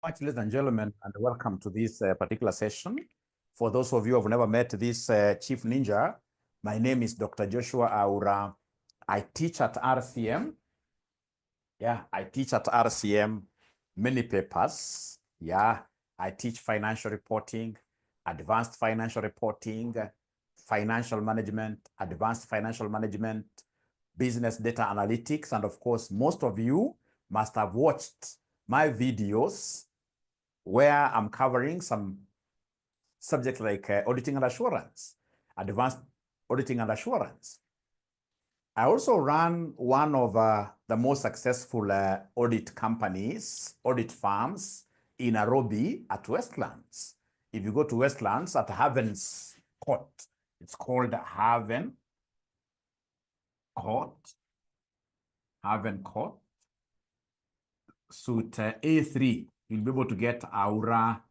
Much, ladies and gentlemen, and welcome to this particular session. For those of you who have never met this Chief Ninja, my name is Dr. Joshua Aura. I teach at RCM. Yeah, I teach at RCM many papers. Yeah, I teach financial reporting, advanced financial reporting, financial management, advanced financial management, business data analytics, and of course, most of you must have watched my videos where I'm covering some subjects like auditing and assurance, advanced auditing and assurance. I also run one of the most successful audit companies, audit firms in Nairobi at Westlands. If you go to Westlands at Haven's Court, it's called Haven Court, suite A3. You'll be able to get Aura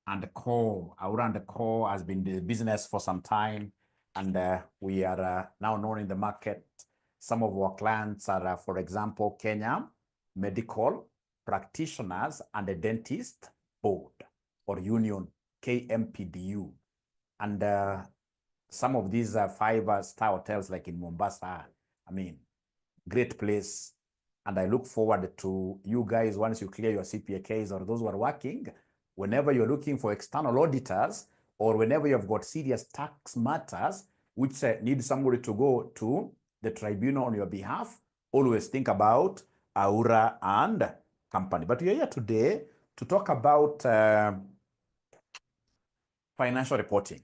and 𝐶𝐤. Aura and 𝐶𝐤 has been in the business for some time, and we are now known in the market. Some of our clients are, for example, Kenya Medical Practitioners and a Dentist Board or Union, KMPDU. And some of these 5-star hotels like in Mombasa, I mean, great place. And I look forward to you guys once you clear your CPA case, or those who are working, whenever you're looking for external auditors, or whenever you've got serious tax matters which need somebody to go to the tribunal on your behalf, always think about Aura and company. But we are here today to talk about financial reporting.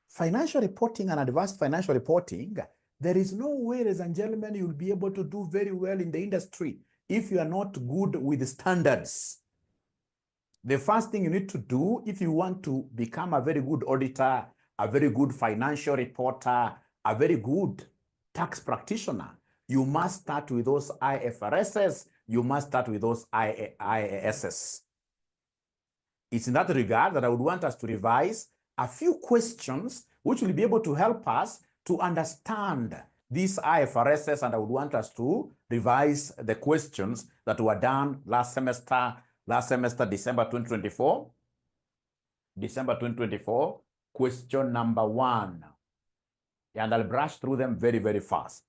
Financial reporting and advanced financial reporting, there is no way, ladies and gentlemen, you'll be able to do very well in the industry if you are not good with standards. The first thing you need to do if you want to become a very good auditor, a very good financial reporter, a very good tax practitioner, you must start with those IFRSs, you must start with those IASs. It's in that regard that I would want us to revise a few questions which will be able to help us to understand these IFRSs, and I would want us to revise the questions that were done last semester, December 2024. December 2024, question number 1. And I'll brush through them very, very fast.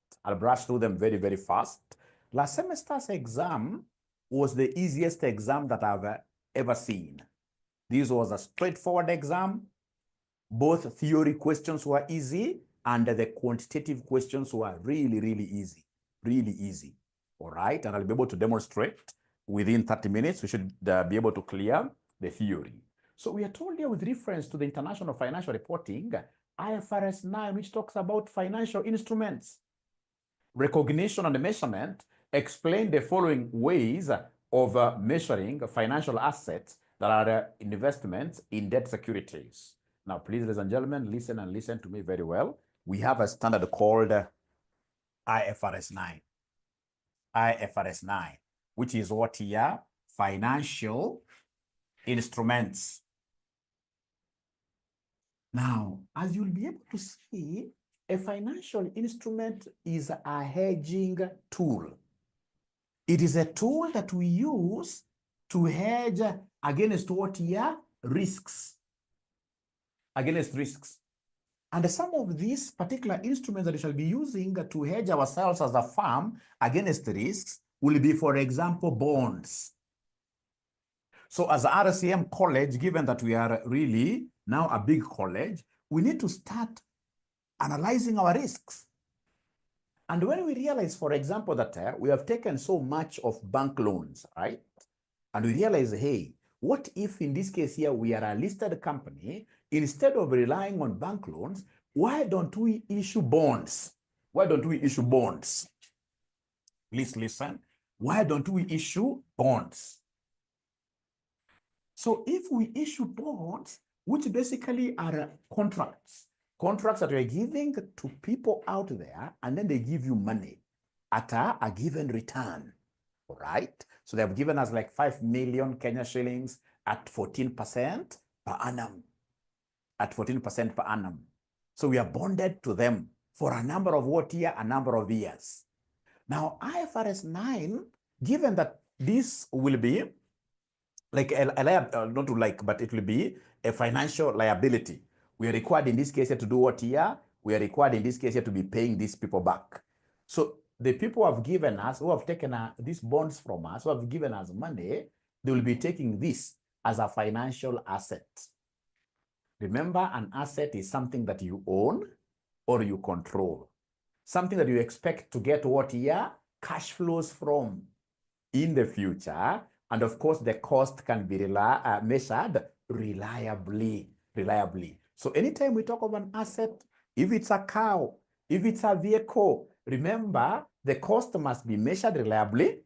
Last semester's exam was the easiest exam that I've ever seen. This was a straightforward exam. Both theory questions were easy, and the quantitative questions were really, really easy. All right, and I'll be able to demonstrate within 30 minutes. We should be able to clear the theory. So we are told here with reference to the International Financial Reporting, IFRS 9, which talks about financial instruments, recognition and measurement, explain the following ways of measuring financial assets that are investments in debt securities. Now, please, ladies and gentlemen, listen and listen to me very well. We have a standard called IFRS 9. IFRS 9, which is what here? Financial instruments. Now, as you'll be able to see, a financial instrument is a hedging tool. It is a tool that we use to hedge against what here? Risks. Against risks. And some of these particular instruments that we shall be using to hedge ourselves as a firm against risks will be, for example, bonds. So as RCM college, given that we are really now a big college, we need to start analyzing our risks. And when we realize, for example, that we have taken so much of bank loans, right? And we realize, hey, what if in this case here we are a listed company? Instead of relying on bank loans, why don't we issue bonds? Why don't we issue bonds? Please listen. Why don't we issue bonds? So if we issue bonds, which basically are contracts that we're giving to people out there, and then they give you money at a given return, all right? So they have given us like 5 million Kenya shillings at 14% per annum. At 14% per annum. So we are bonded to them for a number of what year? A number of years. Now, IFRS 9, given that this will be like not to like, but it will be a financial liability. We are required in this case here to do what here? We are required in this case here to be paying these people back. So the people who have given us, who have taken these bonds from us, who have given us money, they will be taking this as a financial asset. Remember, an asset is something that you own or you control. Something that you expect to get what here? Cash flows from in the future. And of course, the cost can be measured reliably. So anytime we talk of an asset, if it's a cow, if it's a vehicle, remember, the cost must be measured reliably.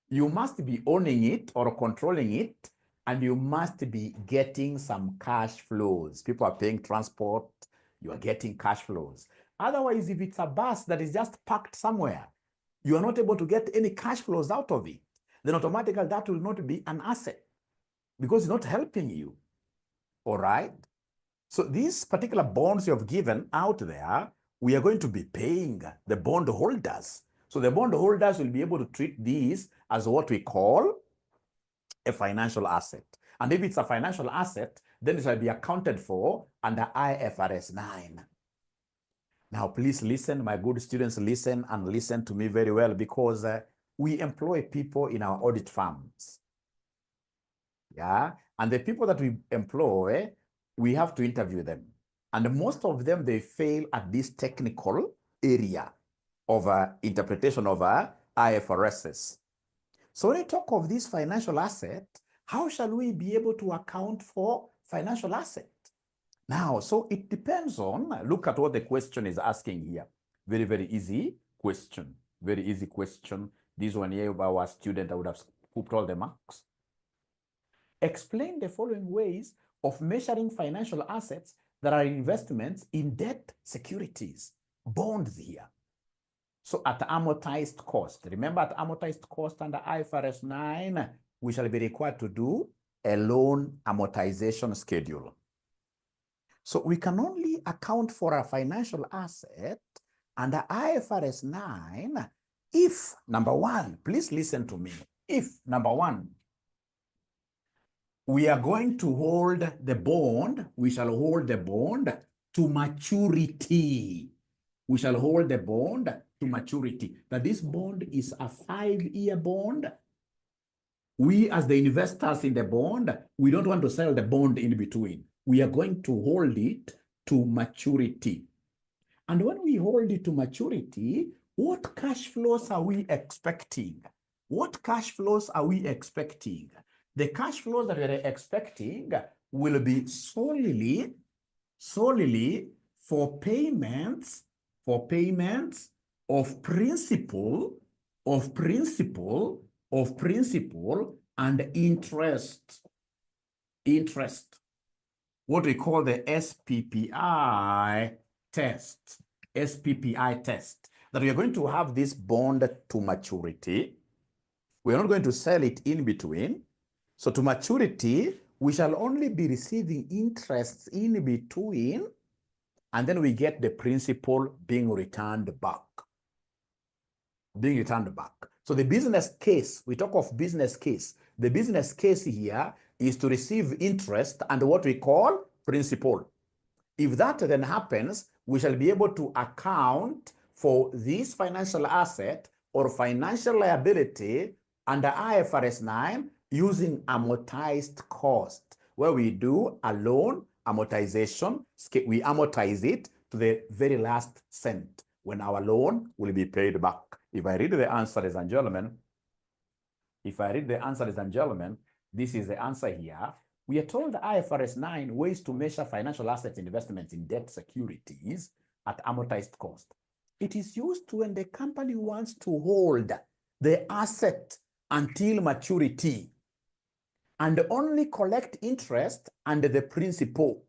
You must be owning it or controlling it, and you must be getting some cash flows. People are paying transport, you are getting cash flows. Otherwise, if it's a bus that is just parked somewhere, you are not able to get any cash flows out of it, then automatically that will not be an asset because it's not helping you. All right? So these particular bonds you have given out there, we are going to be paying the bond holders. So the bond holders will be able to treat these as what we call a financial asset. And if it's a financial asset, then it shall be accounted for under IFRS 9. Now, please listen, my good students, listen and listen to me very well, because we employ people in our audit firms. Yeah, and the people that we employ, we have to interview them. And most of them, they fail at this technical area of interpretation of IFRSs. So when we talk of this financial asset, how shall we be able to account for financial asset? Now, so it depends on, look at what the question is asking here. Very, very easy question. Very easy question. This one here, our student, I would have put all the marks. Explain the following ways of measuring financial assets that are investments in debt securities, bonds here. So at amortized cost, remember at amortized cost under IFRS 9, we shall be required to do a loan amortization schedule. So we can only account for a financial asset under IFRS 9 if, number one, please listen to me, if, number one, we are going to hold the bond, we shall hold the bond to maturity. We shall hold the bond to maturity. That this bond is a 5-year bond. We, as the investors in the bond, we don't want to sell the bond in between. We are going to hold it to maturity. And when we hold it to maturity, what cash flows are we expecting? What cash flows are we expecting? The cash flows that we are expecting will be solely for payments of principal and interest. What we call the SPPI test. SPPI test. That we are going to have this bond to maturity. We are not going to sell it in between. So to maturity, we shall only be receiving interests in between, and then we get the principal being returned back. So the business case, we talk of business case. The business case here is to receive interest and what we call principal. If that then happens, we shall be able to account for this financial asset or financial liability under IFRS 9 using amortized cost, where we do a loan amortization. We amortize it to the very last cent when our loan will be paid back. If I read the answer, ladies and gentlemen, this is the answer here. We are told IFRS 9 ways to measure financial assets investments in debt securities at amortized cost. It is used when the company wants to hold the asset until maturity and only collect interest and the principal.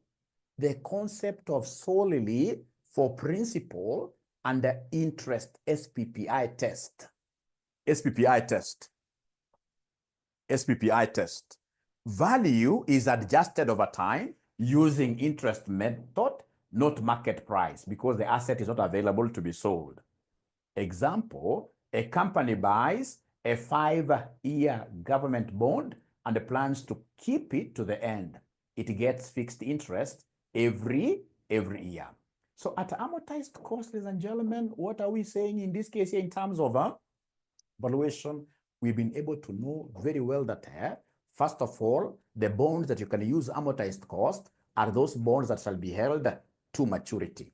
The concept of solely for principal and the interest, SPPI test. SPPI test. Value is adjusted over time using interest method, not market price, because the asset is not available to be sold. Example, a company buys a 5-year government bond and plans to keep it to the end. It gets fixed interest every year. So at amortized cost, ladies and gentlemen, what are we saying in this case here in terms of valuation? We've been able to know very well that first of all, the bonds that you can use amortized cost are those bonds that shall be held to maturity.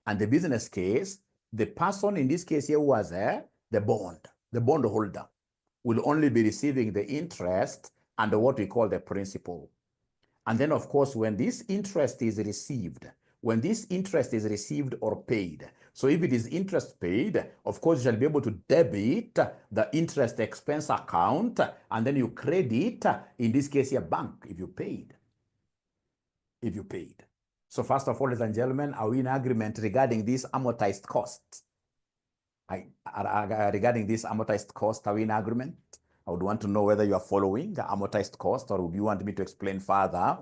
And the business case, the person in this case here was the bondholder, will only be receiving the interest and what we call the principal. And then, of course, when this interest is received or paid, so if it is interest paid, of course, you shall be able to debit the interest expense account, and then you credit, in this case here, bank, if you paid. So first of all, ladies and gentlemen, are we in agreement regarding this amortized cost? Regarding this amortized cost, are we in agreement? I would want to know whether you are following the amortized cost, or would you want me to explain further?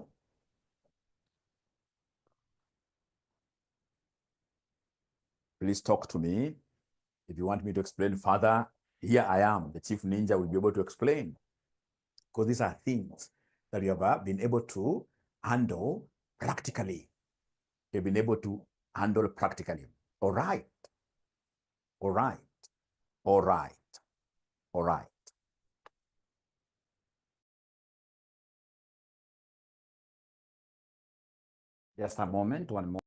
Please talk to me. If you want me to explain further, here I am. The Chief Ninja will be able to explain. Because these are things that you have been able to handle practically. You've been able to handle practically. All right. Just a moment, one more.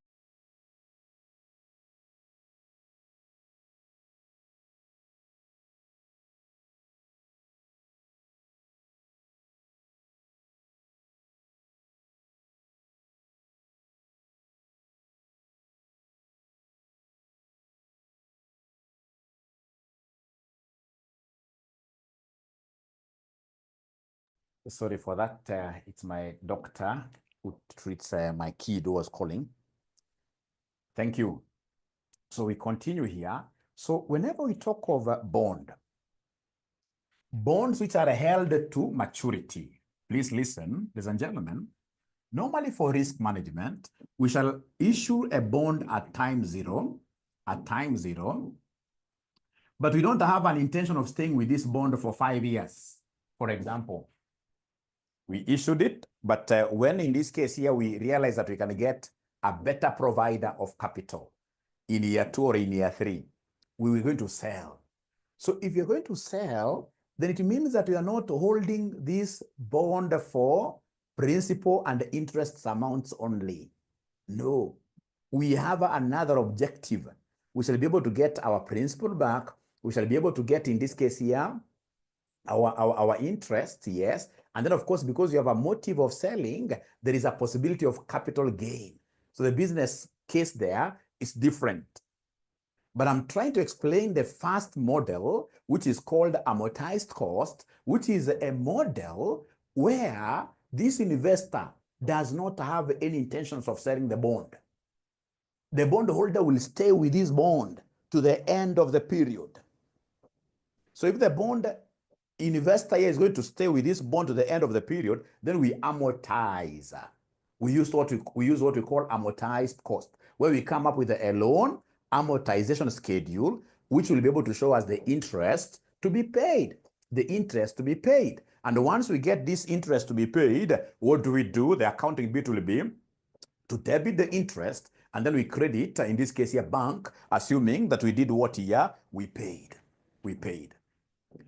Sorry for that. It's my doctor who treats my kid who was calling. Thank you. So we continue here. So whenever we talk of bonds which are held to maturity, please listen, ladies and gentlemen. Normally for risk management, we shall issue a bond at time zero, but we don't have an intention of staying with this bond for 5 years, for example. We issued it, but when in this case here, we realize that we can get a better provider of capital in year 2 or in year 3, we were going to sell. So if you're going to sell, then it means that we are not holding this bond for principal and interest amounts only. No, we have another objective. We shall be able to get our principal back. We shall be able to get, in this case here, our interest, yes. And then, of course, because you have a motive of selling, there is a possibility of capital gain. So the business case there is different. But I'm trying to explain the first model, which is called amortized cost, which is a model where this investor does not have any intentions of selling the bond. The bondholder will stay with this bond to the end of the period. So if the bond investor here is going to stay with this bond to the end of the period, then we amortize. We use what we call amortized cost, where we come up with a loan amortization schedule, which will be able to show us the interest to be paid. And once we get this interest to be paid, what do? The accounting bit will be to debit the interest, and then we credit, in this case here, bank, assuming that we did what year we paid.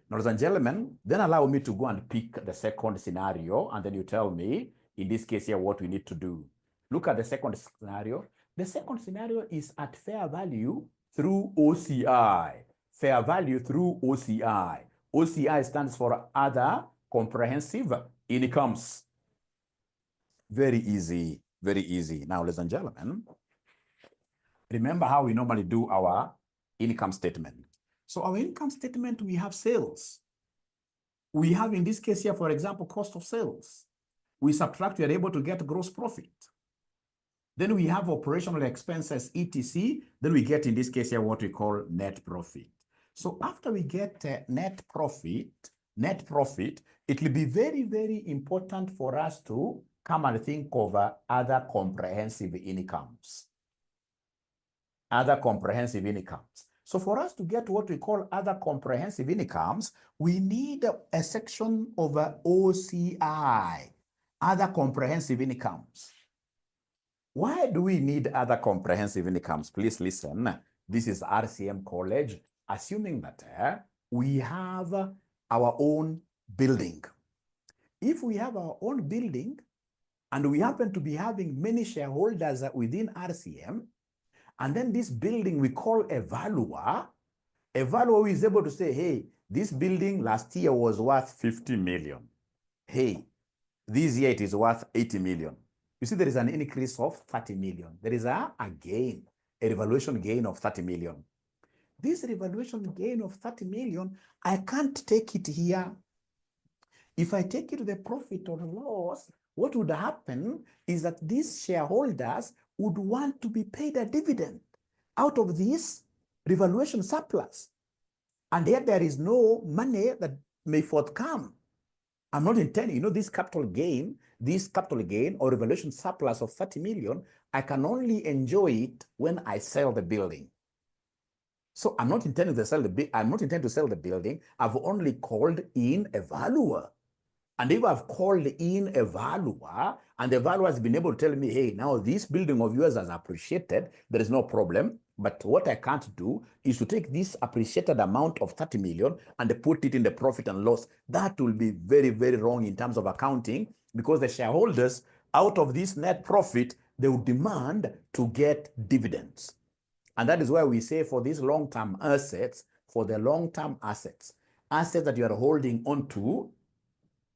Now, ladies and gentlemen, then allow me to go and pick the second scenario, and then you tell me, in this case here, what we need to do. Look at the second scenario. The second scenario is at fair value through OCI. Fair value through OCI. OCI stands for other comprehensive incomes. Very easy. Now, ladies and gentlemen, remember how we normally do our income statement. So our income statement, we have sales. We have, in this case here, for example, cost of sales. We subtract, we are able to get gross profit. Then we have operational expenses, etc. Then we get, in this case here, what we call net profit. So after we get net profit, it will be very, very important for us to come and think of other comprehensive incomes. So for us to get what we call other comprehensive incomes, we need a section of OCI, other comprehensive incomes. Why do we need other comprehensive incomes? Please listen. This is RCM College, assuming that we have our own building. If we have our own building and we happen to be having many shareholders within RCM, and then this building we call a valuer who is able to say, hey, this building last year was worth 50 million. Hey, this year it is worth 80 million. You see, there is an increase of 30 million. There is a gain, a revaluation gain of 30 million. This revaluation gain of 30 million, I can't take it here. If I take it to the profit or loss, what would happen is that these shareholders would want to be paid a dividend out of this revaluation surplus. And yet there is no money that may forthcome. I'm not intending, this capital gain or revaluation surplus of 30 million, I can only enjoy it when I sell the building. So I'm not intending to sell the building. I've only called in a valuer. And if I've called in a valuer and the valuer has been able to tell me, hey, now this building of yours has appreciated, there is no problem. But what I can't do is to take this appreciated amount of 30 million and put it in the profit and loss. That will be very, very wrong in terms of accounting, because the shareholders, out of this net profit, they will demand to get dividends. And that is why we say for these long-term assets, assets that you are holding on to,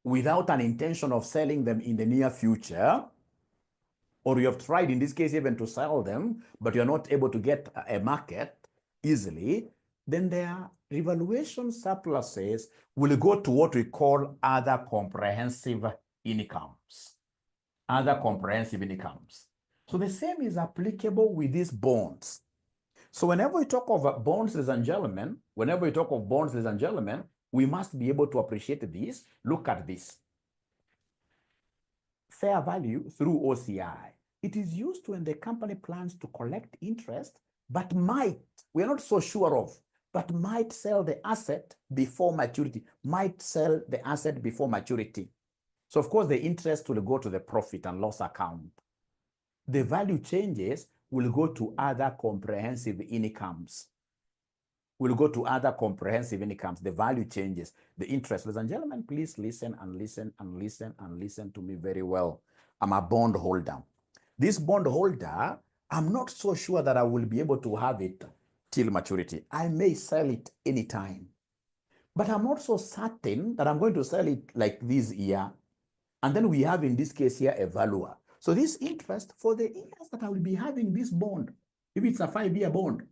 without an intention of selling them in the near future, or you have tried in this case even to sell them, but you're not able to get a market easily, then their revaluation surpluses will go to what we call other comprehensive incomes. Other comprehensive incomes. So the same is applicable with these bonds. So whenever we talk of bonds, ladies and gentlemen, we must be able to appreciate this. Look at this. Fair value through OCI. It is used when the company plans to collect interest, but we are not so sure of, but might sell the asset before maturity. So of course, the interest will go to the profit and loss account. The value changes will go to other comprehensive incomes. The value changes, the interest. Ladies and gentlemen, please listen and listen and listen and listen to me very well. I'm a bond holder. This bond holder, I'm not so sure that I will be able to have it till maturity. I may sell it anytime, but I'm not so certain that I'm going to sell it like this year. And then we have in this case here a valuer. So this interest for the years that I will be having this bond, if it's a 5-year bond.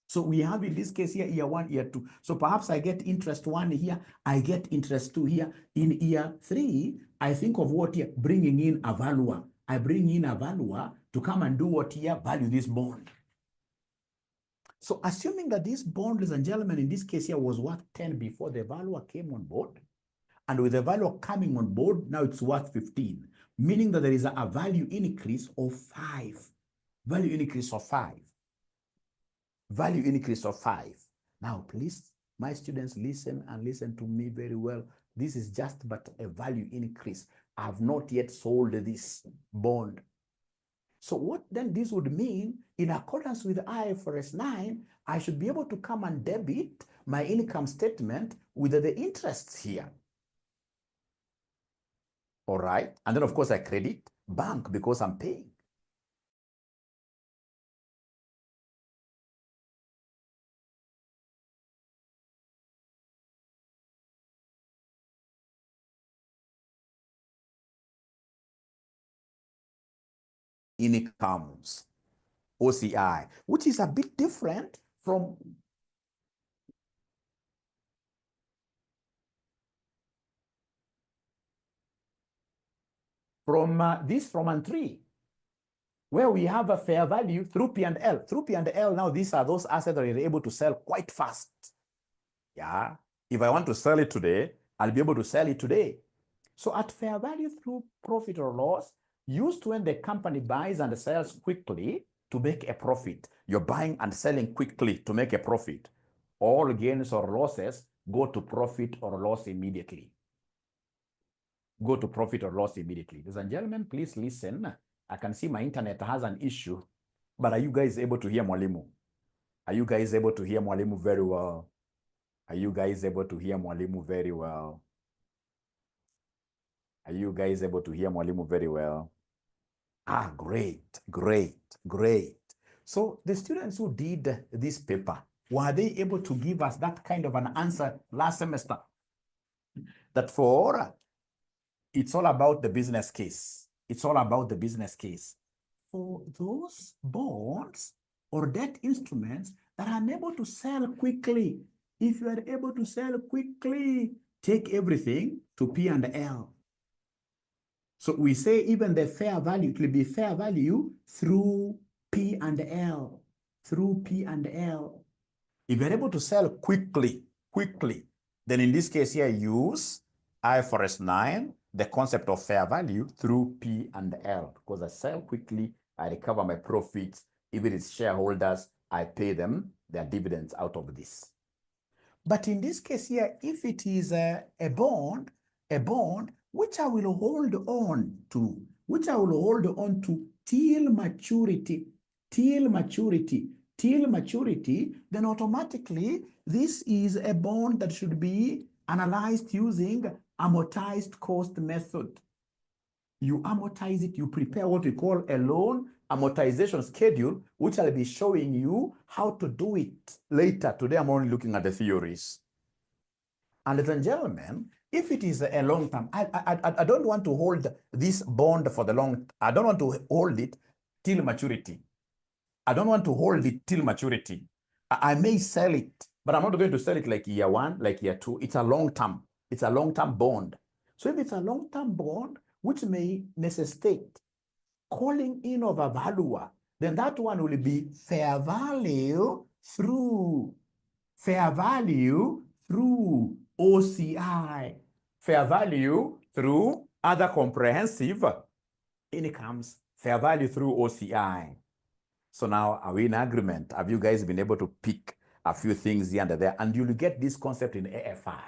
So we have in this case here, year 1, year 2. So perhaps I get interest 1 here, I get interest 2 here. In year 3, I think of what here? Bringing in a valuer. I bring in a valuer to come and do what here? Value this bond. So assuming that this bond, ladies and gentlemen, in this case here was worth 10 before the valuer came on board. And with the valuer coming on board, now it's worth 15. Meaning that there is a value increase of 5. Value increase of 5. Now, please, my students, listen and listen to me very well. This is just but a value increase. I have not yet sold this bond. So what then this would mean, in accordance with IFRS 9, I should be able to come and debit my income statement with the interests here. All right. And then, of course, I credit bank because I'm paying. Incomes, OCI, which is a bit different from this from and 3, where we have a fair value through P&L. Through P&L, now these are those assets that you're able to sell quite fast. Yeah. If I want to sell it today, I'll be able to sell it today. So at fair value through profit or loss, used when the company buys and sells quickly to make a profit. You're buying and selling quickly to make a profit. All gains or losses go to profit or loss immediately. Go to profit or loss immediately. Ladies and gentlemen, please listen. I can see my internet has an issue, but are you guys able to hear Mwalimu? Are you guys able to hear Mwalimu very well? Are you guys able to hear Mwalimu very well? Are you guys able to hear Mwalimu very well? Ah, great, great, great. So the students who did this paper, were they able to give us that kind of an answer last semester? That for, it's all about the business case. It's all about the business case. For those bonds or debt instruments that are unable to sell quickly, if you are able to sell quickly, take everything to P&L. So we say even the fair value, it will be fair value through P&L, through P&L. If you're able to sell quickly, then in this case here, use IFRS 9, the concept of fair value through P&L. Because I sell quickly, I recover my profits. If it is shareholders, I pay them their dividends out of this. But in this case here, if it is a bond, which I will hold on to, till maturity, then automatically this is a bond that should be analyzed using amortized cost method. You amortize it, you prepare what we call a loan amortization schedule, which I'll be showing you how to do it later. Today I'm only looking at the theories. And ladies and gentlemen, if it is a long term, I don't want to hold this bond for the long, I don't want to hold it till maturity. I don't want to hold it till maturity. I may sell it, but I'm not going to sell it like year one, like year two. It's a long term. It's a long-term bond. So if it's a long-term bond, which may necessitate calling in of a valuer, then that one will be fair value through OCI, fair value through other comprehensive incomes, fair value through OCI. So now, are we in agreement? Have you guys been able to pick a few things here and there? And you'll get this concept in AFR.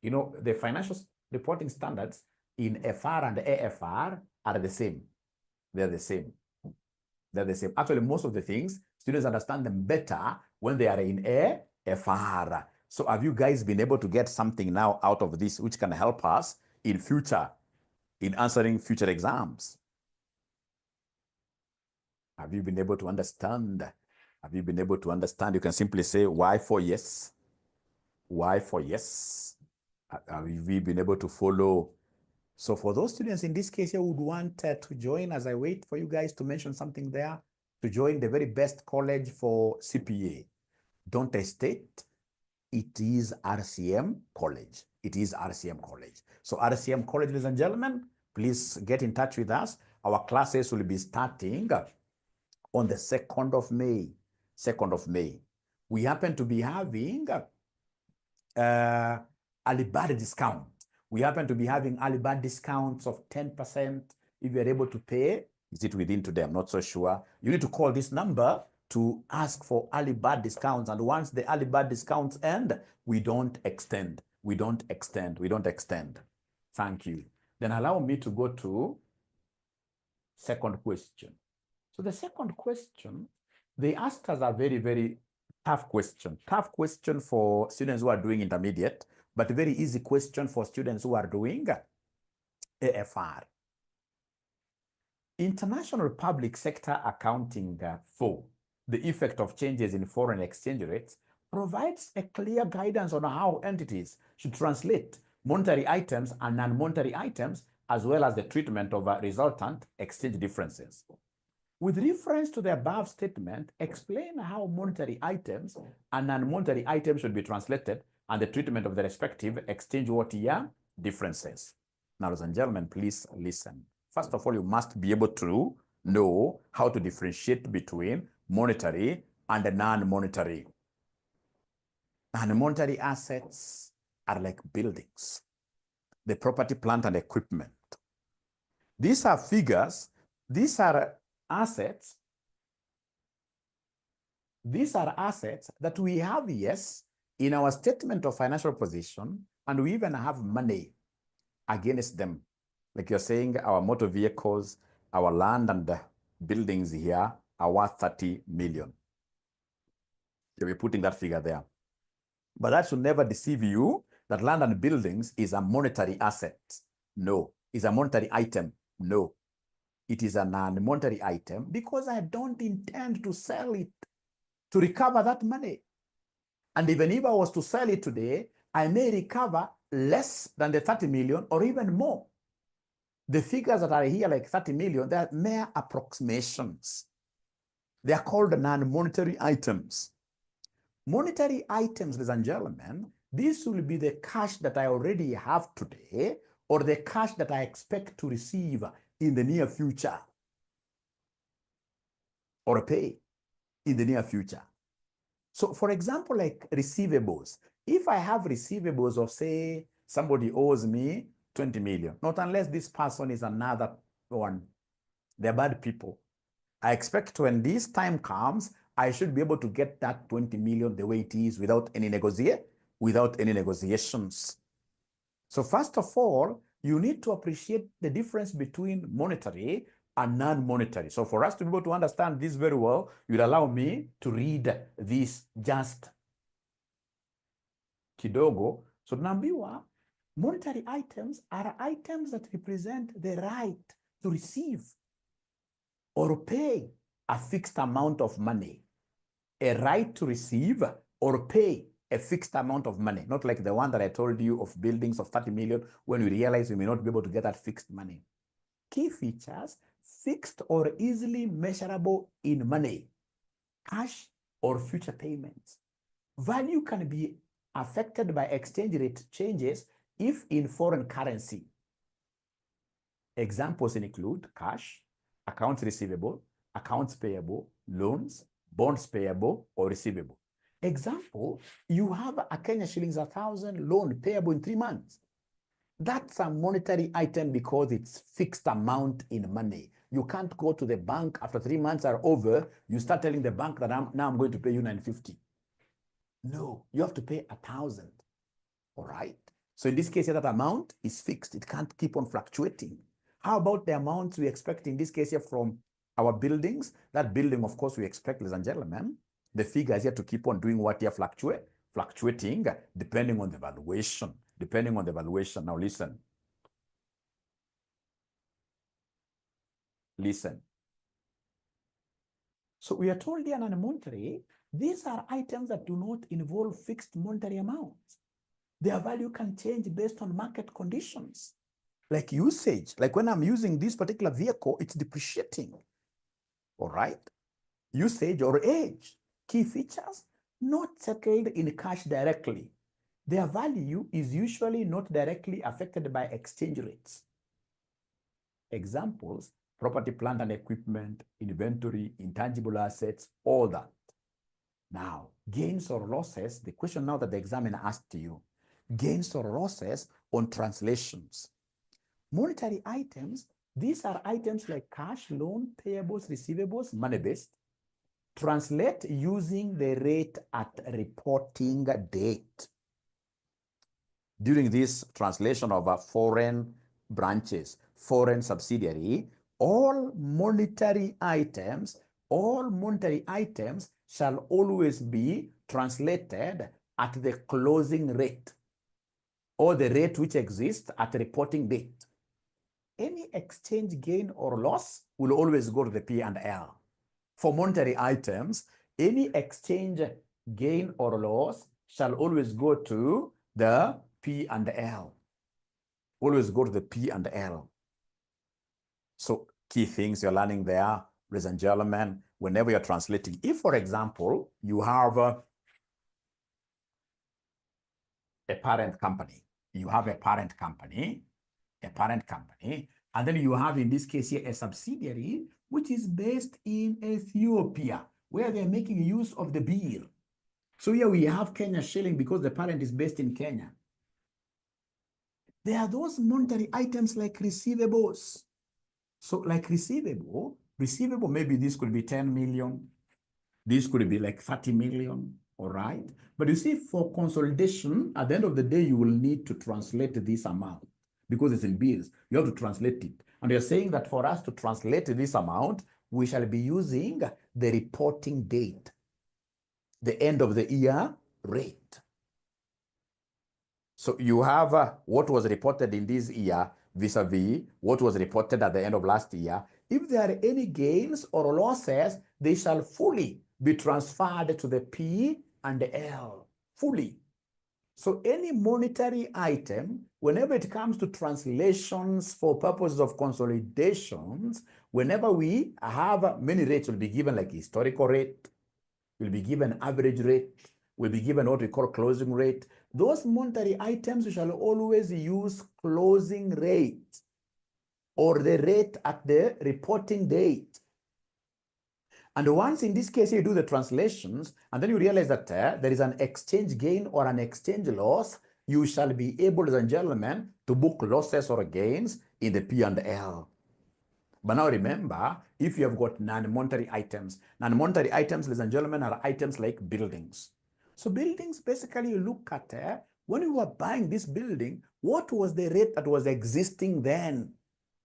You know, the financial reporting standards in FR and AFR are the same. They're the same. They're the same. Actually, most of the things, students understand them better when they are in AFR. So have you guys been able to get something now out of this which can help us in future, in answering future exams? Have you been able to understand? Have you been able to understand? You can simply say Y for yes. Y for yes. Have we been able to follow? So for those students in this case, you would want to join, as I wait for you guys to mention something there, to join the very best college for CPA. Don't hesitate. It is RCM College. It is RCM College. So RCM College, ladies and gentlemen, please get in touch with us. Our classes will be starting on the 2nd of May. 2nd of May. We happen to be having early bird discount. We happen to be having early bird discounts of 10%. If you're able to pay, is it within today? I'm not so sure. You need to call this number to ask for early bird discounts. And once the early bird discounts end, we don't extend. We don't extend. We don't extend. Thank you. Then allow me to go to second question. So the second question, they asked us a very, very tough question. Tough question for students who are doing intermediate, but very easy question for students who are doing AFR. International public sector accounting for the effect of changes in foreign exchange rates provides a clear guidance on how entities should translate monetary items and non-monetary items, as well as the treatment of resultant exchange differences. With reference to the above statement, explain how monetary items and non-monetary items should be translated and the treatment of the respective exchange differences. Now, ladies and gentlemen, please listen. First of all, you must be able to know how to differentiate between monetary and non-monetary. Non-monetary assets are like buildings, the property, plant, and equipment. These are figures. These are assets these are assets that we have, yes, in our statement of financial position, and we even have money against them. Like you're saying, our motor vehicles, our land and the buildings here are worth 30 million. You'll be putting that figure there. But that should never deceive you that land and buildings is a monetary asset. No. Is a monetary item. No. It is a non-monetary item because I don't intend to sell it to recover that money. And even if I was to sell it today, I may recover less than the 30 million or even more. The figures that are here, like 30 million, they are mere approximations. They are called non-monetary items. Monetary items, ladies and gentlemen, this will be the cash that I already have today or the cash that I expect to receive in the near future or pay in the near future. So for example, like receivables, if I have receivables of, say, somebody owes me 20 million, not unless this person is another one, they're bad people. I expect when this time comes, I should be able to get that 20 million the way it is without any negotiations. So first of all, you need to appreciate the difference between monetary and non-monetary. So for us to be able to understand this very well, you'll allow me to read this just kidogo. So tunaambiwa, monetary items are items that represent the right to receive or pay a fixed amount of money. A right to receive or pay a fixed amount of money, not like the one that I told you of buildings of 30 million when we realize we may not be able to get that fixed money. Key features: fixed or easily measurable in money, cash or future payments. Value can be affected by exchange rate changes if in foreign currency. Examples include cash, accounts receivable, accounts payable, loans, bonds payable or receivable. Example, you have a Kenya shillings 1,000 loan payable in 3 months. That's a monetary item because it's fixed amount in money. You can't go to the bank after 3 months are over, you start telling the bank that now I'm going to pay you 950. No, you have to pay 1,000. All right. So in this case, that amount is fixed. It can't keep on fluctuating. How about the amounts we expect in this case here from our buildings? That building, of course, we expect, ladies and gentlemen, the figures here to keep on doing what here fluctuating depending on the valuation. Depending on the valuation. Now listen. Listen. So we are told here non-monetary, these are items that do not involve fixed monetary amounts. Their value can change based on market conditions. Like usage, like when I'm using this particular vehicle, it's depreciating. All right. Usage or age. Key features, not settled in cash directly. Their value is usually not directly affected by exchange rates. Examples, property, plant and equipment, inventory, intangible assets, all that. Now, gains or losses, the question now that the examiner asked you, gains or losses on translations. Monetary items, these are items like cash, loan, payables, receivables, money-based. Translate using the rate at reporting date. During this translation of foreign branches, foreign subsidiary, all monetary items shall always be translated at the closing rate or the rate which exists at the reporting date. Any exchange gain or loss will always go to the P&L. For monetary items, any exchange gain or loss shall always go to the P&L. Always go to the P&L. So key things you're learning there, ladies and gentlemen, whenever you're translating. If, for example, you have a parent company, and then you have, in this case here, a subsidiary which is based in Ethiopia, where they're making use of the birr. So here we have Kenya shilling because the parent is based in Kenya. There are those monetary items like receivables. So like receivable, maybe this could be 10 million. This could be like 30 million, all right? But you see, for consolidation, at the end of the day, you will need to translate this amount because it's in bills. You have to translate it. And you're saying that for us to translate this amount, we shall be using the reporting date, the end of the year rate. So you have what was reported in this year vis-a-vis what was reported at the end of last year. If there are any gains or losses, they shall fully be transferred to the P and L, fully. So any monetary item, whenever it comes to translations for purposes of consolidations, whenever we have many rates, will be given like historical rate, will be given average rate, will be given what we call closing rate. Those monetary items, we shall always use closing rate or the rate at the reporting date. And once in this case you do the translations, and then you realize that there is an exchange gain or an exchange loss, you shall be able, ladies and gentlemen, to book losses or gains in the P&L. But now remember, if you have got non-monetary items, ladies and gentlemen, are items like buildings. So buildings, basically you look at, when you were buying this building, what was the rate that was existing then?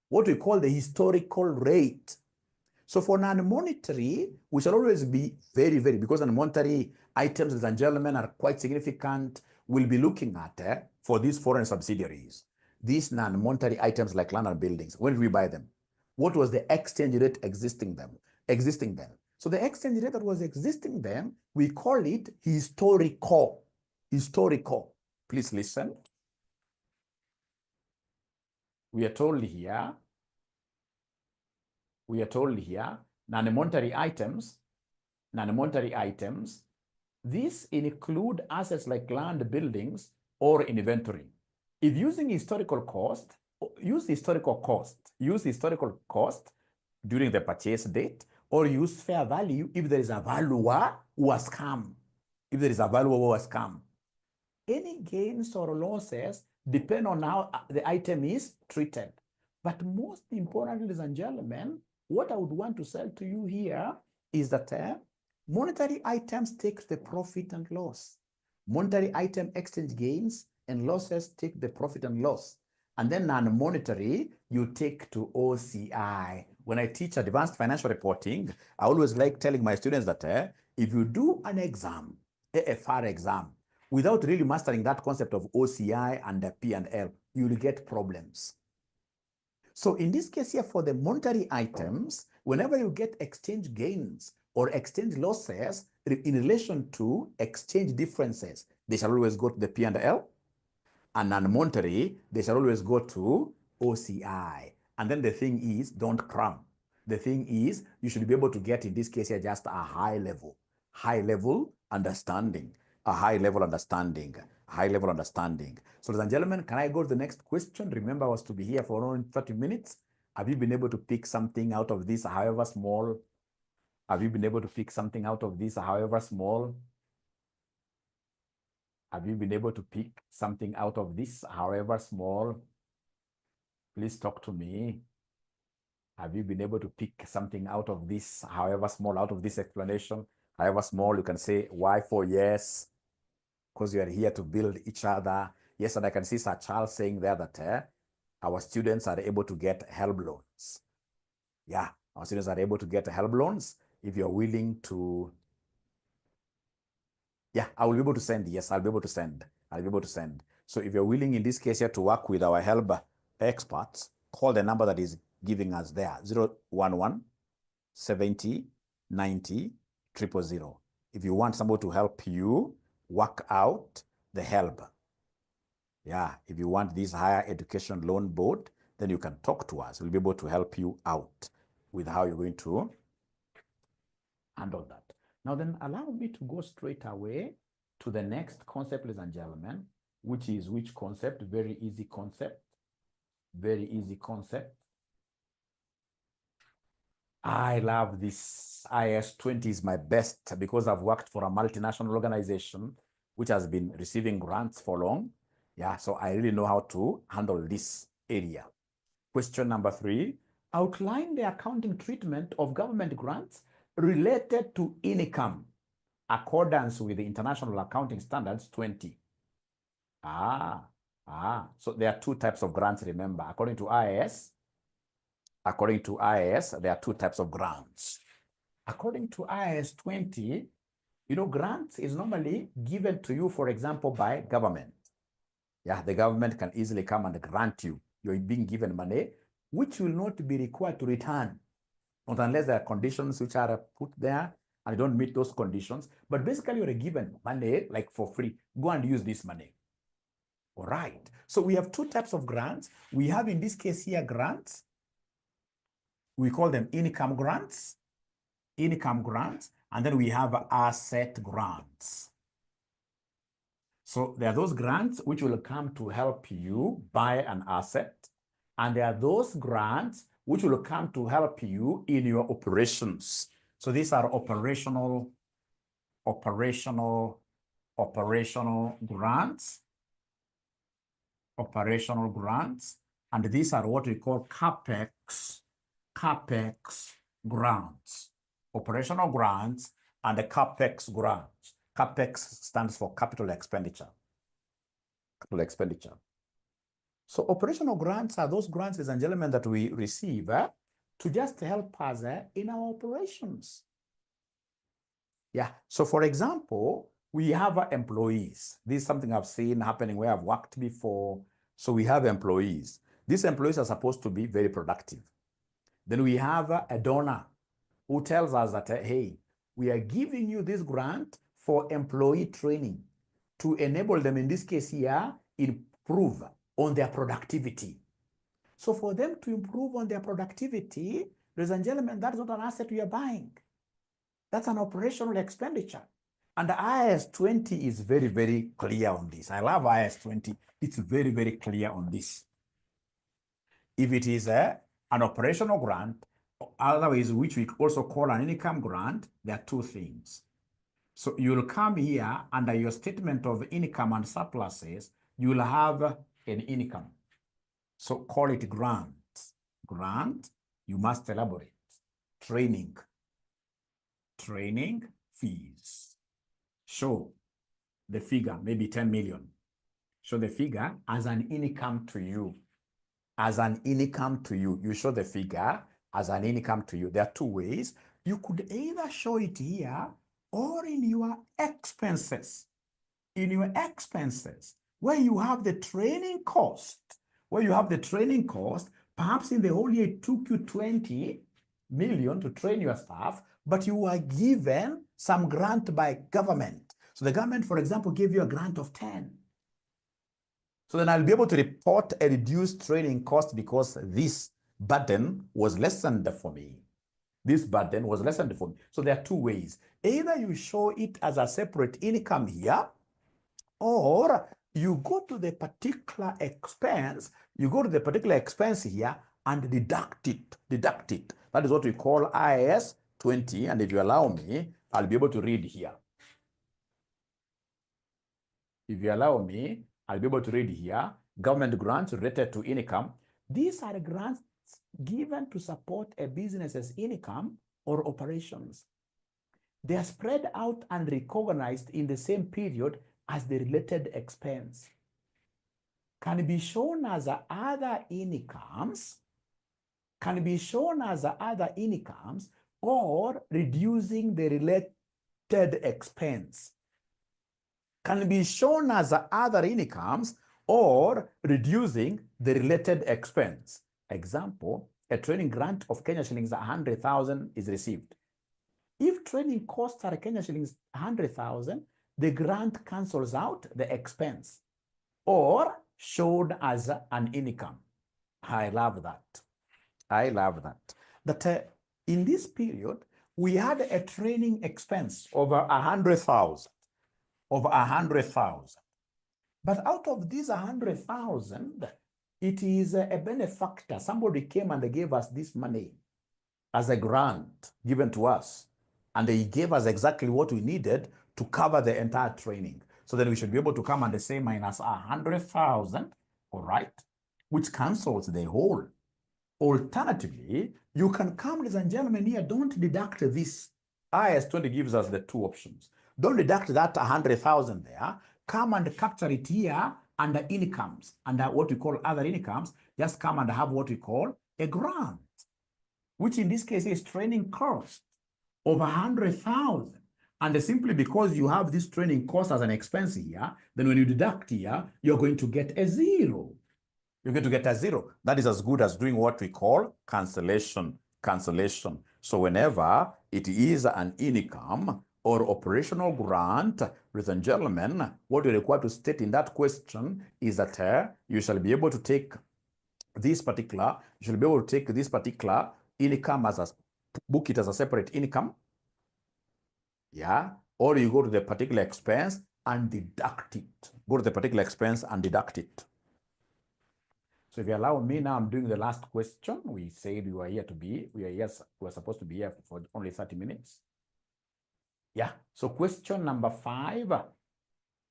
What we call the historical rate. So for non-monetary, we shall always be very, because non-monetary items, ladies and gentlemen, are quite significant. We'll be looking at for these foreign subsidiaries, these non-monetary items like land and buildings. When did we buy them? What was the exchange rate existing then? So the exchange rate that was existing then, we call it historical. Historical. Please listen. We are told here, non-monetary items, these include assets like land, buildings, or inventory. If using historical cost, use historical cost during the purchase date, or use fair value if there is a valuer who has come. Any gains or losses depend on how the item is treated. But most importantly, ladies and gentlemen, what I would want to sell to you here is that monetary items take the profit and loss. Monetary item exchange gains and losses take the profit and loss. And then non-monetary, you take to OCI. When I teach advanced financial reporting, I always like telling my students that if you do an exam, a FR exam, without really mastering that concept of OCI and the P&L, you'll get problems. So in this case here, for the monetary items, whenever you get exchange gains or exchange losses in relation to exchange differences, they shall always go to the P&L. And non-monetary, they shall always go to OCI. And then the thing is, don't cram. The thing is, you should be able to get, in this case here, just a high level understanding. So ladies and gentlemen, can I go to the next question? Remember, I was to be here for around 30 minutes. Have you been able to pick something out of this, however small? Have you been able to pick something out of this, however small? Have you been able to pick something out of this, however small? Please talk to me. Have you been able to pick something out of this, however small, out of this explanation? However small, you can say Y for yes, because you are here to build each other. Yes, and I can see Sir Charles saying there that our students are able to get HELB loans. Yeah, our students are able to get HELB loans if you're willing to. Yeah, I will be able to send. Yes, I'll be able to send. So if you're willing in this case here to work with our HELB experts, call the number that is giving us there, 011 70 90 000. If you want somebody to help you work out the HELB. Yeah, if you want this higher education loan board, then you can talk to us. We'll be able to help you out with how you're going to handle that. Now then, allow me to go straight away to the next concept, ladies and gentlemen, which is which concept? Very easy concept. I love this. IS 20 is my best because I've worked for a multinational organization which has been receiving grants for long. Yeah, so I really know how to handle this area. Question number 3, outline the accounting treatment of government grants related to income, accordance with the International Accounting Standards 20. So there are two types of grants, remember. According to IAS, there are two types of grants. According to IAS 20, you know, grants is normally given to you, for example, by government. Yeah, the government can easily come and grant you. You're being given money, which will not be required to return, not unless there are conditions which are put there and you don't meet those conditions. But basically, you're given money like for free. Go and use this money. All right. So we have two types of grants. We have, in this case here, grants. We call them income grants, and then we have asset grants. So there are those grants which will come to help you buy an asset, and there are those grants which will come to help you in your operations. So these are operational grants, and these are what we call CAPEX grants, operational grants and the CAPEX grants. CAPEX stands for capital expenditure. So operational grants are those grants, ladies and gentlemen, that we receive to just help us in our operations. Yeah. So for example, we have employees. This is something I've seen happening where I've worked before. So we have employees. These employees are supposed to be very productive. Then we have a donor who tells us that, hey, we are giving you this grant for employee training to enable them, in this case here, improve on their productivity. So for them to improve on their productivity, ladies and gentlemen, that's not an asset we are buying. That's an operational expenditure. And the IAS 20 is very, very clear on this. I love IAS 20. It's very, very clear on this. If it is an operational grant, otherwise, which we also call an income grant, there are two things. So you'll come here under your statement of income and surpluses, you will have an income. So call it grant. Grant, you must elaborate. Training fees. Show the figure, maybe 10 million. Show the figure as an income to you. You show the figure as an income to you. There are two ways. You could either show it here or in your expenses. In your expenses, where you have the training cost, perhaps in the whole year it took you 20 million to train your staff, but you were given some grant by government. So the government, for example, gave you a grant of 10. So then I'll be able to report a reduced training cost because this burden was lessened for me. So there are two ways. Either you show it as a separate income here, or you go to the particular expense, here and deduct it. That is what we call IAS 20. And if you allow me, I'll be able to read here. Government grants related to income. These are grants given to support a business's income or operations. They are spread out and recognized in the same period as the related expense. Can be shown as other incomes, or reducing the related expense. Can be shown as other incomes or reducing the related expense. Example, a training grant of Kenya shillings 100,000 is received. If training costs are Kenya shillings 100,000, the grant cancels out the expense or showed as an income. I love that. That in this period, we had a training expense over 100,000. But out of these 100,000, it is a benefactor. Somebody came and they gave us this money as a grant given to us. And they gave us exactly what we needed to cover the entire training. So then we should be able to come and say minus 100,000, all right, which cancels the whole. Alternatively, you can come, ladies and gentlemen, here, don't deduct this. IAS 20 gives us the two options. Don't deduct that 100,000 there. Come and capture it here under incomes, under what we call other incomes. Just come and have what we call a grant, which in this case is training cost of 100,000. And simply because you have this training cost as an expense here, then when you deduct here, you're going to get a zero. You're going to get a zero. That is as good as doing what we call cancellation. So whenever it is an income or operational grant, ladies and gentlemen, what you're required to state in that question is that you shall be able to take this particular, income as a, book it as a separate income, yeah, or you go to the particular expense and deduct it. Go to the particular expense and deduct it. So if you allow me now, I'm doing the last question. We said we were supposed to be here for only 30 minutes. Yeah, so question number 5.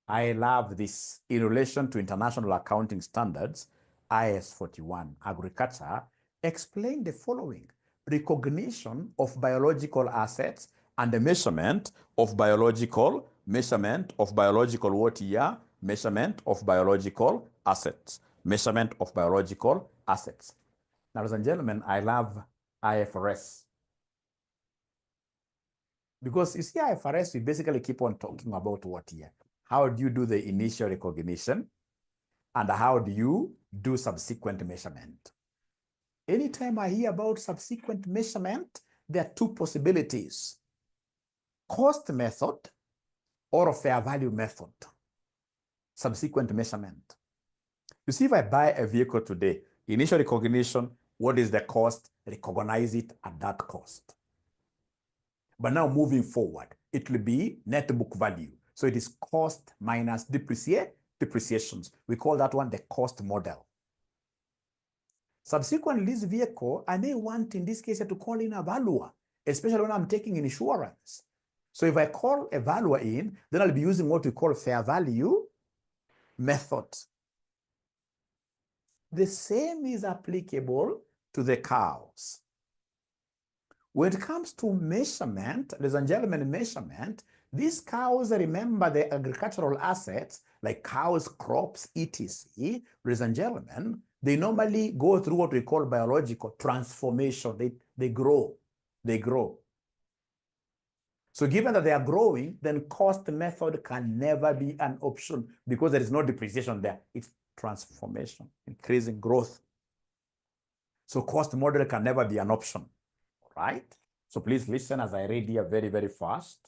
I love this. In relation to international accounting standards, IAS 41, agriculture, explain the following. Recognition of biological assets and the measurement of biological what here? Measurement of biological assets. Measurement of biological assets. Now, ladies and gentlemen, I love IFRS. Because you see, IFRS, we basically keep on talking about what here? How do you do the initial recognition? And how do you do subsequent measurement? Anytime I hear about subsequent measurement, there are two possibilities. Cost method or fair value method. Subsequent measurement. You see, if I buy a vehicle today, initial recognition, what is the cost? Recognize it at that cost. But now moving forward, it will be net book value. So it is cost minus depreciations. We call that one the cost model. Subsequently, this vehicle, I may want in this case to call in a valuer, especially when I'm taking insurance. So if I call a valuer in, then I'll be using what we call fair value method. The same is applicable to the cows. When it comes to measurement, ladies and gentlemen, measurement, these cows, remember the agricultural assets like cows, crops, etc. Ladies and gentlemen, they normally go through what we call biological transformation. They grow. So given that they are growing, then cost method can never be an option because there is no depreciation there. It's transformation, increasing growth. So cost model can never be an option, right? So please listen as I read here very, very fast.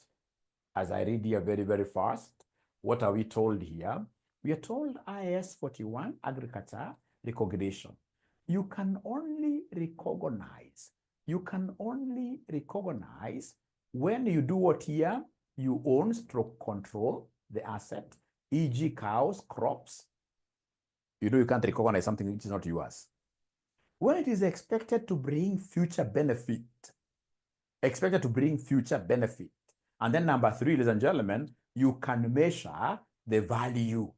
What are we told here? We are told IAS 41, agriculture recognition. You can only recognize when you do what here? You own / control the asset, e.g. cows, crops. You know you can't recognize something which is not yours. When it is expected to bring future benefit. And then number 3, ladies and gentlemen, you can measure the value.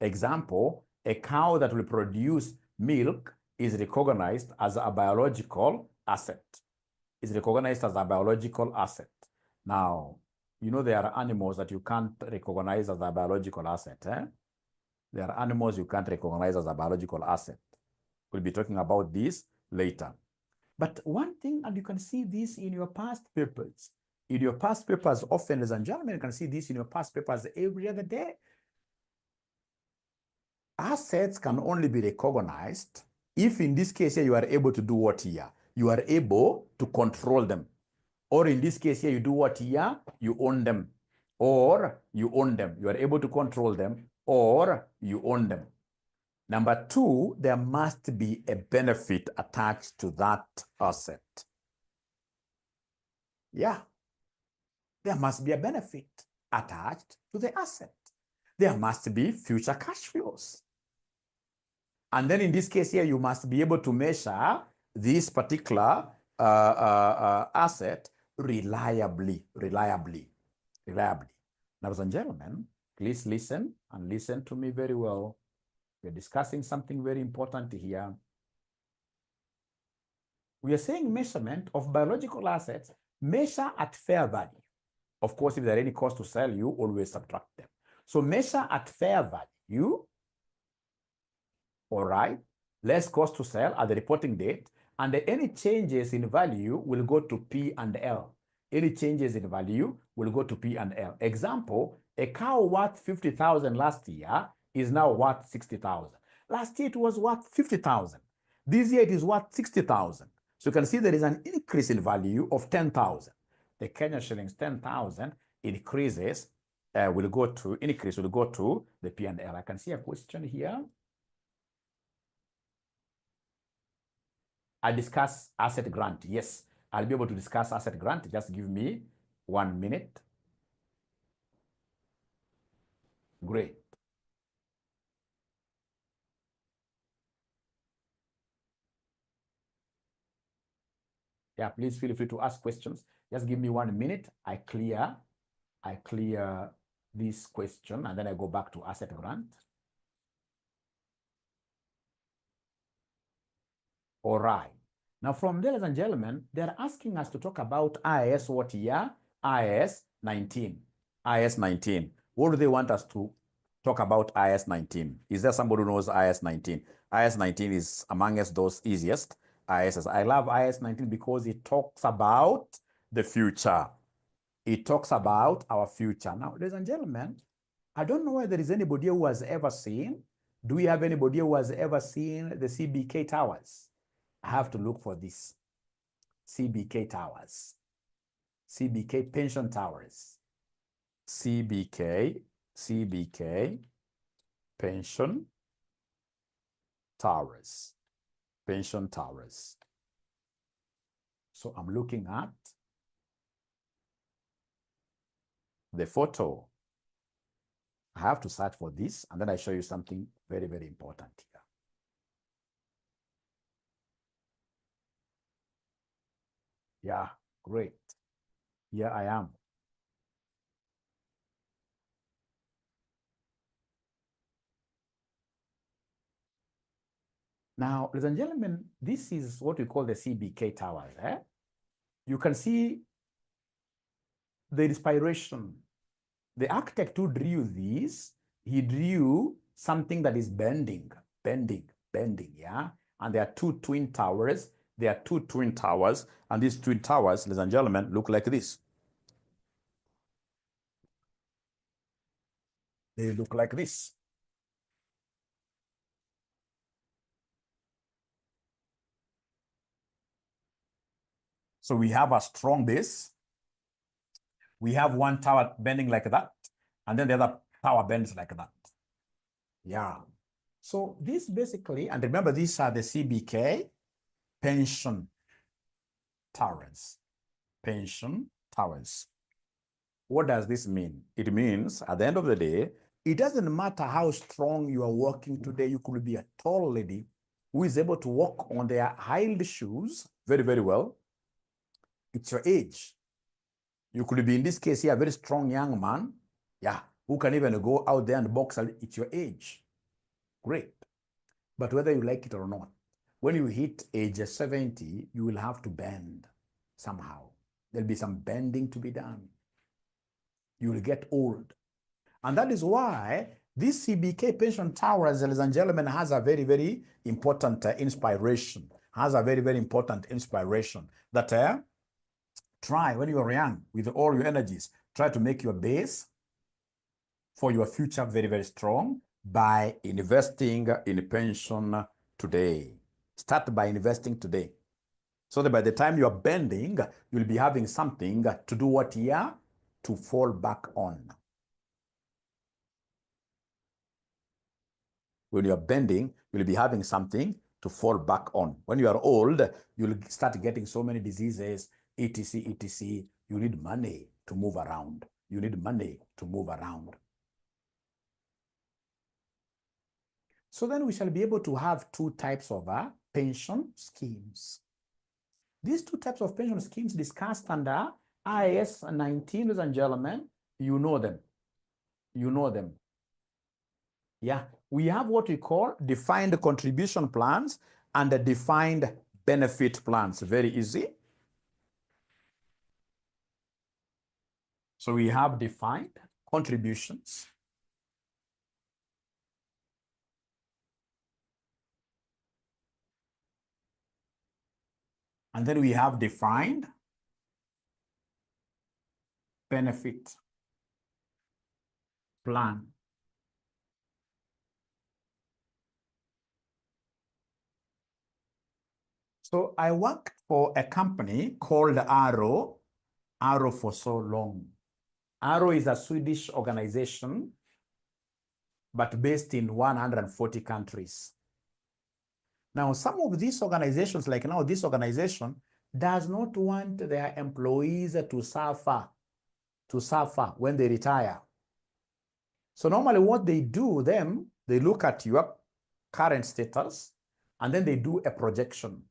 Example, a cow that will produce milk is recognized as a biological asset. Now, you know there are animals that you can't recognize as a biological asset. There are animals you can't recognize as a biological asset. We'll be talking about this later. But one thing, and you can see this in your past papers. Often, ladies and gentlemen, you can see this in your past papers every other day. Assets can only be recognized if, in this case here, you are able to do what here? You are able to control them. Or in this case here, you do what here? You own them. Or you own them. You are able to control them, or you own them. Number 2, there must be a benefit attached to that asset. Yeah. There must be a benefit attached to the asset. There must be future cash flows. And then in this case here, you must be able to measure this particular asset reliably. Ladies and gentlemen, please listen and listen to me very well. We're discussing something very important here. We are saying measurement of biological assets, measure at fair value. Of course, if there are any cost to sell, you always subtract them. So measure at fair value, all right, less cost to sell at the reporting date, and any changes in value will go to P and L. Any changes in value will go to P and L. Example, a cow worth 50,000 last year is now worth 60,000. Last year it was worth 50,000. This year it is worth 60,000. So you can see there is an increase in value of 10,000. The Kenya shillings 10,000 increases will go to the P and L. I can see a question here. I discuss asset grant. Yes, I'll be able to discuss asset grant. Just give me 1 minute. Great. Yeah, please feel free to ask questions. Just give me 1 minute. I clear this question and then I go back to asset grant. All right. Now from there, ladies and gentlemen, they're asking us to talk about IAS what year? IAS 19. IAS 19. What do they want us to talk about IAS 19? Is there somebody who knows IAS 19? IAS 19 is amongst those easiest IASs. I love IAS 19 because it talks about the future. It talks about our future. Now, ladies and gentlemen, I don't know whether there is anybody who has ever seen. Do we have anybody who has ever seen the CBK towers? I have to look for this. CBK towers. CBK pension towers. CBK pension towers. Pension towers. So I'm looking at the photo. I have to search for this and then I show you something very, very important here. Yeah, great. Here I am. Now, ladies and gentlemen, this is what we call the CBK towers. You can see the inspiration. The architect who drew this, he drew something that is bending, yeah? And there are two twin towers. There are two twin towers, and these twin towers, ladies and gentlemen, look like this. They look like this. So we have a strong base. We have one tower bending like that, and then the other tower bends like that. Yeah. So this basically, and remember, these are the CBK pension towers. Pension towers. What does this mean? It means at the end of the day, it doesn't matter how strong you are walking today. You could be a tall lady who is able to walk on their high-heeled shoes very, very well. It's your age. You could be, in this case here, a very strong young man, yeah, who can even go out there and box. It's your age. Great. But whether you like it or not, when you hit age 70, you will have to bend somehow. There'll be some bending to be done. You will get old. And that is why this CBK pension towers, ladies and gentlemen, has a very, very important inspiration. Has a very, very important inspiration that try, when you are young, with all your energies, try to make your base for your future very, very strong by investing in pension today. Start by investing today. So that by the time you are bending, you'll be having something to do what year? To fall back on. When you are bending, you'll be having something to fall back on. When you are old, you'll start getting so many diseases, etc., etc. You need money to move around. You need money to move around. So then we shall be able to have two types of pension schemes. These two types of pension schemes discussed under IAS 19, ladies and gentlemen, you know them. You know them. Yeah, we have what we call defined contribution plans and defined benefit plans. Very easy. So we have defined contributions. And then we have defined benefit plan. So I worked for a company called Arrow for so long. Arrow is a Swedish organization, but based in 140 countries. Now, some of these organizations, like now this organization, does not want their employees to suffer when they retire. So normally what they do, they look at your current status, and then they do a projection.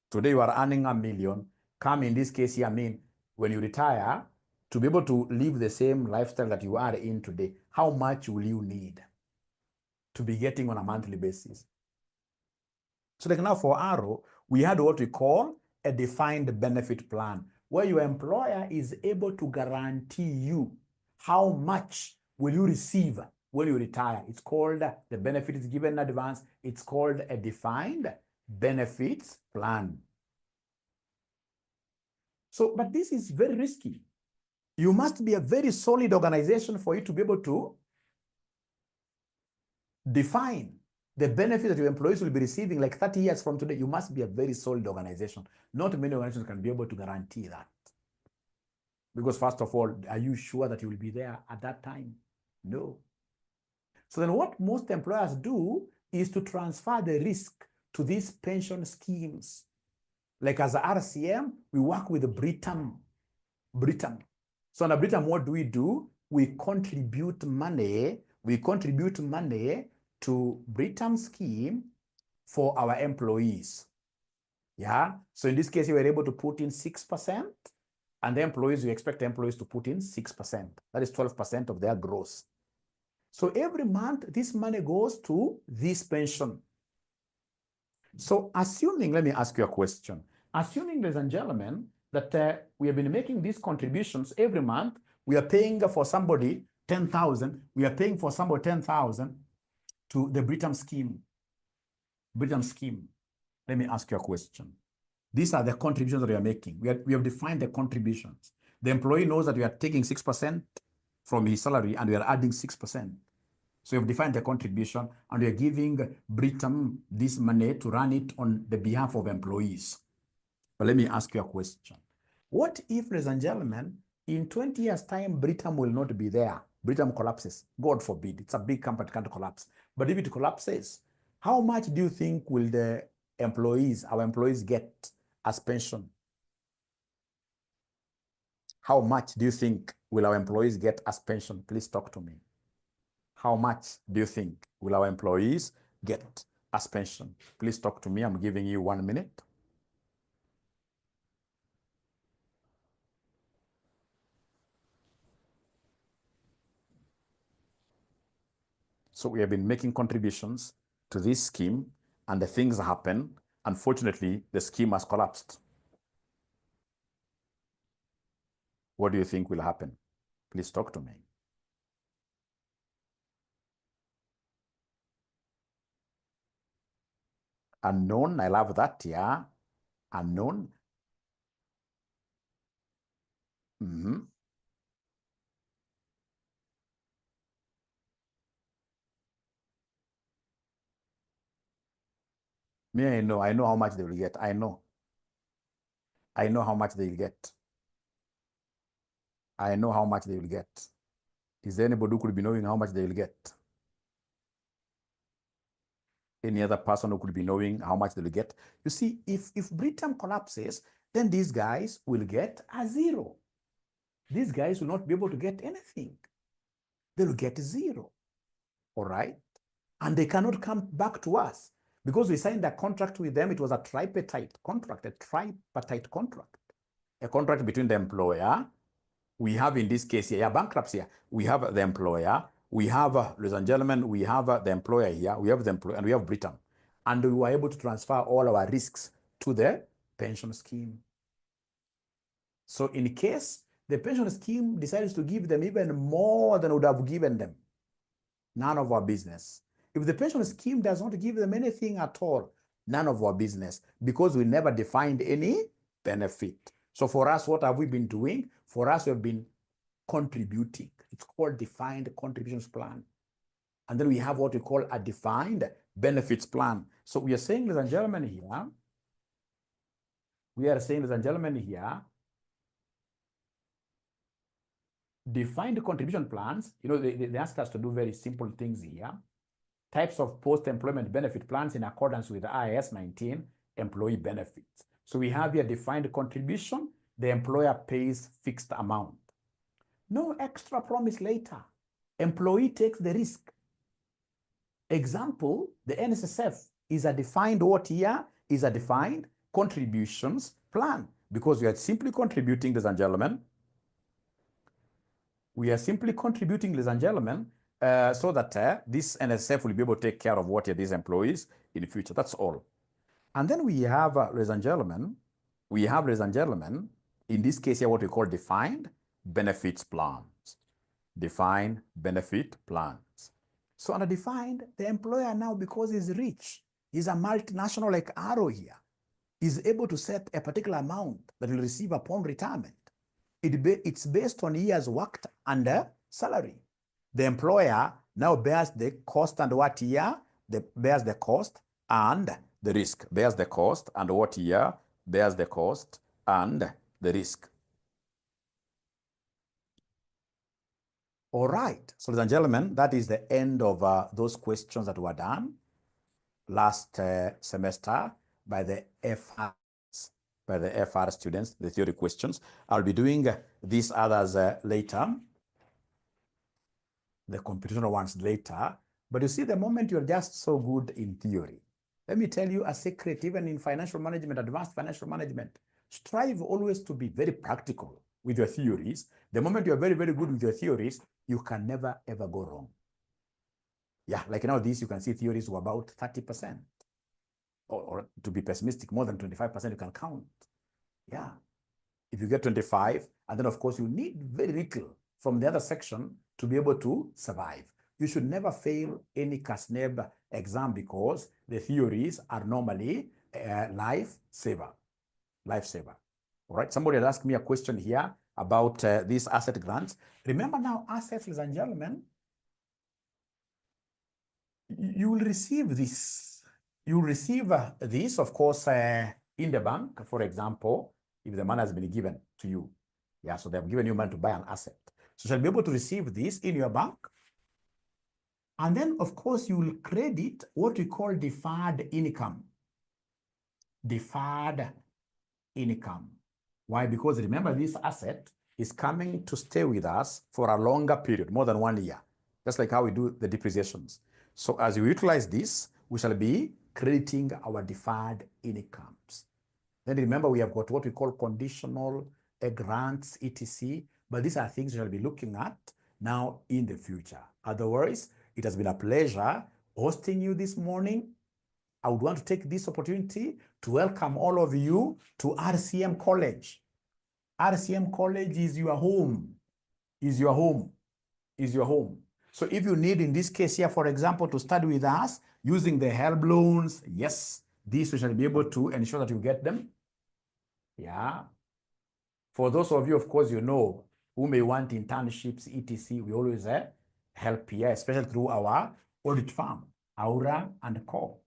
Today you are earning $1 million. Come in this case here, I mean, when you retire, to be able to live the same lifestyle that you are in today, how much will you need to be getting on a monthly basis? So like now for Arrow, we had what we call a defined benefit plan, where your employer is able to guarantee you how much will you receive when you retire. It's called, the benefit is given in advance. It's called a defined benefits plan. So, but this is very risky. You must be a very solid organization for you to be able to define the benefit that your employees will be receiving like 30 years from today. You must be a very solid organization. Not many organizations can be able to guarantee that. Because first of all, are you sure that you will be there at that time? No. So then what most employers do is to transfer the risk to these pension schemes. Like as a RCM, we work with Britam. So under Britam, what do? We contribute money to Britam scheme for our employees. Yeah. So in this case, we were able to put in 6%, and the employees, we expect the employees to put in 6%. That is 12% of their gross. So every month, this money goes to this pension. So assuming, let me ask you a question. Assuming, ladies and gentlemen, that we have been making these contributions every month, we are paying for somebody 10,000, we are paying for somebody 10,000 to the Britam scheme. Let me ask you a question. These are the contributions that we are making. We have defined the contributions. The employee knows that we are taking 6% from his salary and we are adding 6%. So we have defined the contribution and we are giving Britam this money to run it on the behalf of employees. But let me ask you a question. What if, ladies and gentlemen, in 20 years' time, Britam will not be there? Britam collapses. God forbid. It's a big company, it can't collapse. But if it collapses, how much do you think will the employees, our employees, get as pension? How much do you think will our employees get as pension? Please talk to me. How much do you think will our employees get as pension? Please talk to me. I'm giving you 1 minute. So we have been making contributions to this scheme, and the things happen. Unfortunately, the scheme has collapsed. What do you think will happen? Please talk to me. Unknown, I love that, yeah. Unknown. Me, I know how much they will get. I know how much they will get. I know how much they will get. Is there anybody who could be knowing how much they will get? Any other person who could be knowing how much they will get? You see, if Britam collapses, then these guys will get a zero. These guys will not be able to get anything. They will get zero. All right? And they cannot come back to us because we signed a contract with them. It was a tripartite contract, a contract between the employer. We have in this case here, bankruptcy here. We have the employer. We have, ladies and gentlemen, we have the employer here. We have the employer and we have Britam. And we were able to transfer all our risks to the pension scheme. So in case the pension scheme decides to give them even more than would have given them, none of our business. If the pension scheme does not give them anything at all, none of our business, because we never defined any benefit. So for us, what have we been doing? For us, we have been contributing. It's called defined contributions plan. And then we have what we call a defined benefits plan. So we are saying, ladies and gentlemen, here, defined contribution plans, they ask us to do very simple things here. Types of post-employment benefit plans in accordance with IAS 19, employee benefits. So we have here defined contribution, the employer pays fixed amount. No extra promise later. Employee takes the risk. Example, the NSSF is a defined what here? Is a defined contributions plan, because we are simply contributing, ladies and gentlemen. We are simply contributing, ladies and gentlemen, so that this NSSF will be able to take care of what are these employees in the future. That's all. And then we have, ladies and gentlemen, in this case here, what we call defined benefits plans. Defined benefit plans. So under defined, the employer now, because he's rich, he's a multinational like Arrow here, is able to set a particular amount that will receive upon retirement. It's based on years worked under salary. The employer now bears the cost and what year? Bears the cost and the risk. Bears the cost and what year? Bears the cost and the risk. All right. So, ladies and gentlemen, that is the end of those questions that were done last semester by the FR students, the theory questions. I'll be doing these others later, the computational ones later. But you see, the moment you're just so good in theory, let me tell you a secret, even in financial management, advanced financial management, strive always to be very practical with your theories. The moment you're very, very good with your theories, you can never, ever go wrong. Yeah, like now this, you can see theories were about 30%. Or to be pessimistic, more than 25% you can count. Yeah. If you get 25, and then of course you need very little from the other section to be able to survive. You should never fail any KASNEB exam, because the theories are normally lifesaver. All right, somebody had asked me a question here about these asset grants. Remember now, assets, ladies and gentlemen, you will receive this. You will receive this, of course, in the bank, for example, if the money has been given to you. Yeah, so they have given you money to buy an asset. So you'll be able to receive this in your bank. And then, of course, you will credit what we call deferred income. Deferred income. Why? Because remember, this asset is coming to stay with us for a longer period, more than 1 year. Just like how we do the depreciations. So as you utilize this, we shall be crediting our deferred incomes. Then remember, we have got what we call conditional grants, etc. But these are things we shall be looking at now in the future. Otherwise, it has been a pleasure hosting you this morning. I would want to take this opportunity to welcome all of you to RCM College. RCM College is your home, is your home, is your home. So if you need, in this case here, for example, to study with us using the help loans, yes, this we shall be able to ensure that you get them. Yeah. For those of you, of course, you know, who may want internships, etc., we always help here, especially through our audit firm, Aura and Co.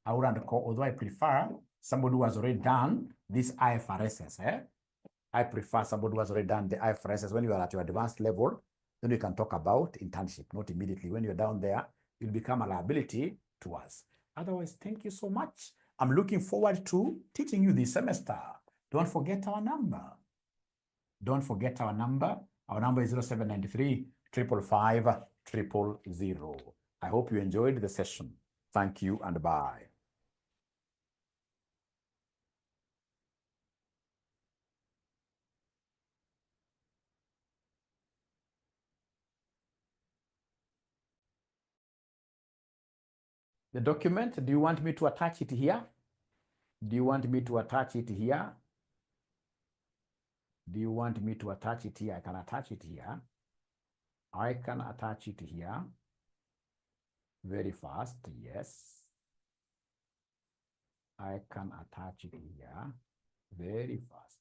Aura and Co. Although I prefer somebody who has already done this IFRSs. I prefer somebody who has already done the IFRSs. When you are at your advanced level, then we can talk about internship, not immediately. When you're down there, you'll become a liability to us. Otherwise, thank you so much. I'm looking forward to teaching you this semester. Don't forget our number. Don't forget our number. Our number is 0793 555 000. I hope you enjoyed the session. Thank you and bye. The document, do you want me to attach it here? Do you want me to attach it here? Do you want me to attach it here? I can attach it here. I can attach it here very fast. Yes. I can attach it here very fast.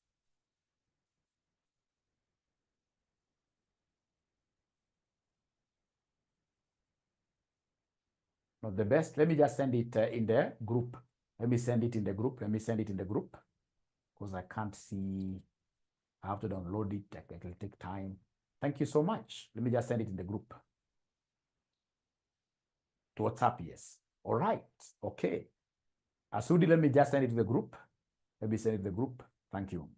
Not the best. Let me just send it in the group. Let me send it in the group. Let me send it in the group because I can't see. I have to download it. It will take time. Thank you so much. Let me just send it in the group. To WhatsApp, yes. All right. Okay. Asudi, let me just send it to the group. Let me send it to the group. Thank you.